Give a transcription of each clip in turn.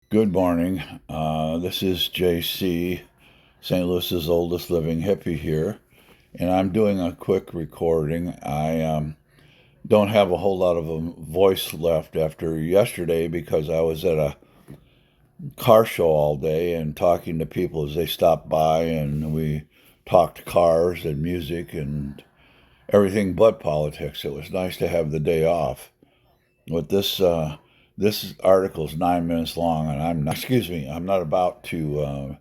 Good morning. This is JC, St. Louis's oldest living hippie here, and I'm doing a quick recording. I don't have a whole lot of a voice left after yesterday because I was at a car show all day and talking to people as they stopped by, and we talked cars and music and everything but politics. It was nice to have the day off. But this article is 9 minutes long, and I'm not about to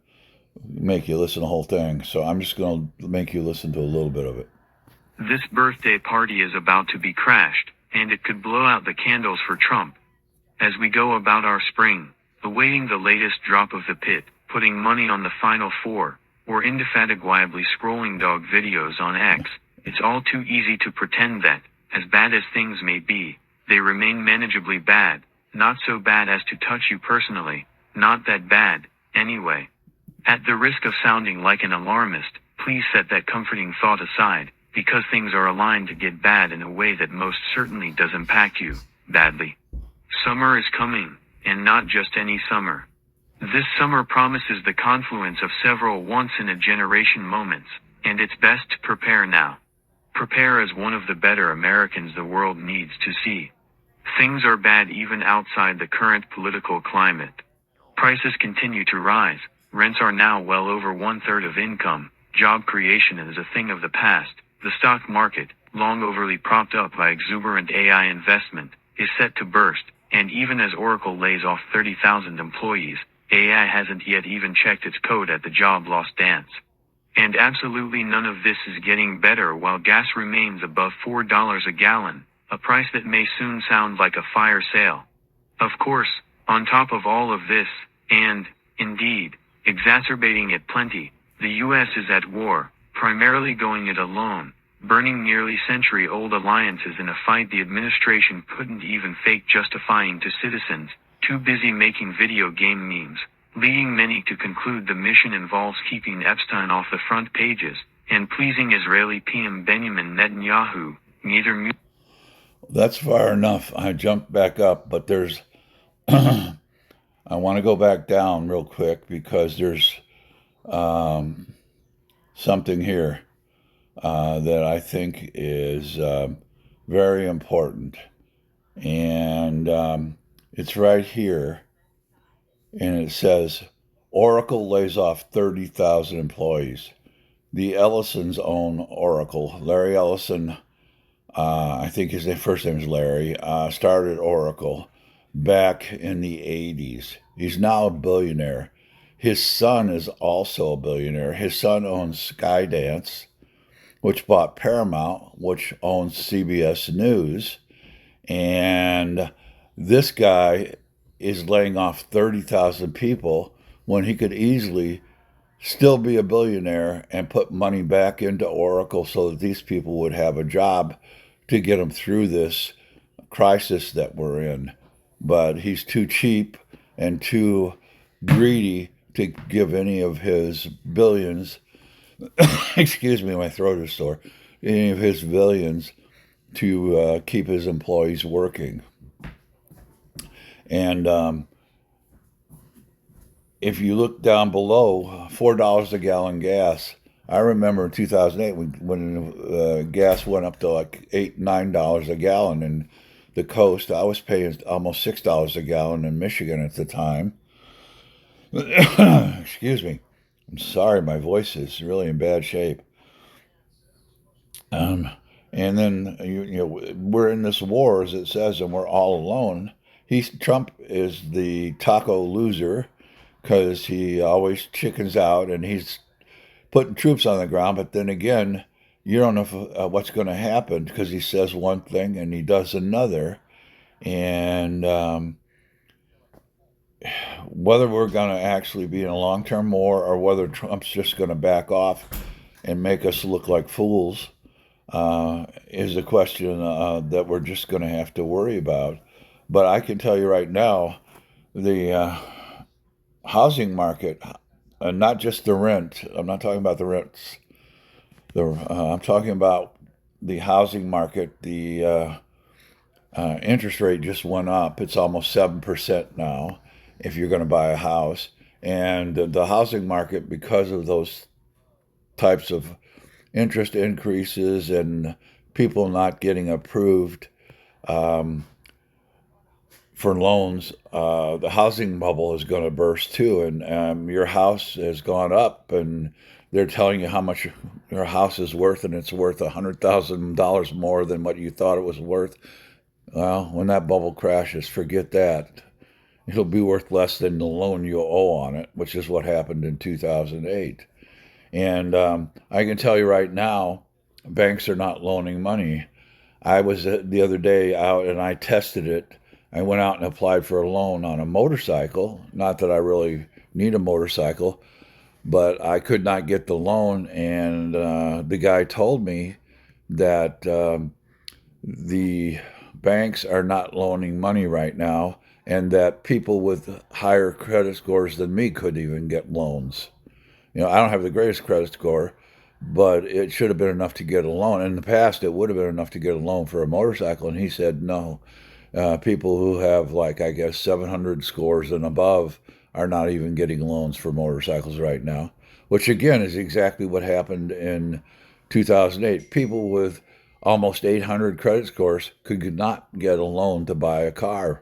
make you listen to the whole thing. So I'm just going to make you listen to a little bit of it. This birthday party is about to be crashed, and it could blow out the candles for Trump. As we go about our spring, awaiting the latest drop of the pit, putting money on the final four, or indefatigably scrolling dog videos on X, it's all too easy to pretend that, as bad as things may be, they remain manageably bad, not so bad as to touch you personally, not that bad, anyway. At the risk of sounding like an alarmist, please set that comforting thought aside, because things are aligned to get bad in a way that most certainly does impact you, badly. Summer is coming, and not just any summer. This summer promises the confluence of several once-in-a-generation moments, and it's best to prepare now. Prepare as one of the better Americans the world needs to see. Things are bad even outside the current political climate. Prices continue to rise, rents are now well over one-third of income, job creation is a thing of the past, the stock market, long overly propped up by exuberant AI investment, is set to burst, and even as Oracle lays off 30,000 employees, AI hasn't yet even checked its code at the job loss dance. And absolutely none of this is getting better while gas remains above $4 a gallon, a price that may soon sound like a fire sale. Of course, on top of all of this, and, indeed, exacerbating it plenty, the US is at war, primarily going it alone, burning nearly century-old alliances in a fight the administration couldn't even fake justifying to citizens, too busy making video game memes, leading many to conclude the mission involves keeping Epstein off the front pages, and pleasing Israeli PM Benjamin Netanyahu, neither That's far enough. I jumped back up, but I want to go back down real quick because there's um, something here that I think is very important. And it's right here. And it says Oracle lays off 30,000 employees. The Ellisons own Oracle. Larry Ellison, I think his first name is Larry, started Oracle back in the 80s. He's now a billionaire. His son is also a billionaire. His son owns Skydance, which bought Paramount, which owns CBS News. And this guy is laying off 30,000 people when he could easily still be a billionaire and put money back into Oracle so that these people would have a job to get them through this crisis that we're in. But he's too cheap and too greedy to give any of his billions, excuse me, my throat is sore, any of his billions to keep his employees working. And if you look down below, $4 a gallon gas. I remember in 2008 when gas went up to like $8, $9 a gallon in the coast. I was paying almost $6 a gallon in Michigan at the time. Excuse me. I'm sorry, my voice is really in bad shape. Um, and then we're in this war, as it says, and we're all alone. Trump is the taco loser because he always chickens out and he's putting troops on the ground. But then again, you don't know what's going to happen because he says one thing and he does another. And whether we're going to actually be in a long term war or whether Trump's just going to back off and make us look like fools is a question that we're just going to have to worry about. But I can tell you right now, the housing market, not just the rent. I'm not talking about the rents. I'm talking about the housing market. The interest rate just went up. It's almost 7% now, if you're going to buy a house. And the housing market, because of those types of interest increases and people not getting approved um, for loans, the housing bubble is going to burst too. And your house has gone up, and they're telling you how much your house is worth, and it's worth $100,000 more than what you thought it was worth. Well, when that bubble crashes, forget that. It'll be worth less than the loan you owe on it, which is what happened in 2008. And I can tell you right now, banks are not loaning money. I was the other day out and I tested it. I went out and applied for a loan on a motorcycle. Not that I really need a motorcycle, but I could not get the loan. And the guy told me that the banks are not loaning money right now, and that people with higher credit scores than me could even get loans. I don't have the greatest credit score, but it should have been enough to get a loan. In the past, it would have been enough to get a loan for a motorcycle, and he said no. People who have, like, I guess, 700 scores and above are not even getting loans for motorcycles right now, which again is exactly what happened in 2008. People with almost 800 credit scores could not get a loan to buy a car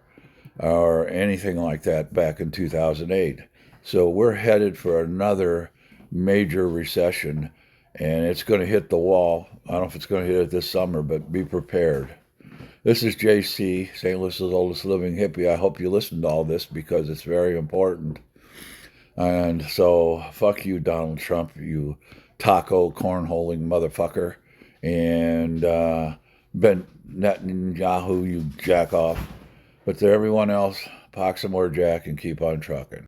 or anything like that back in 2008. So we're headed for another major recession, and it's going to hit the wall. I don't know if it's going to hit it this summer, but be prepared. This is JC, St. Louis's oldest living hippie. I hope you listened to all this because it's very important. And so, fuck you, Donald Trump, you taco cornholing motherfucker. And Ben Netanyahu, you jack off. But to everyone else, pox some more jack and keep on trucking.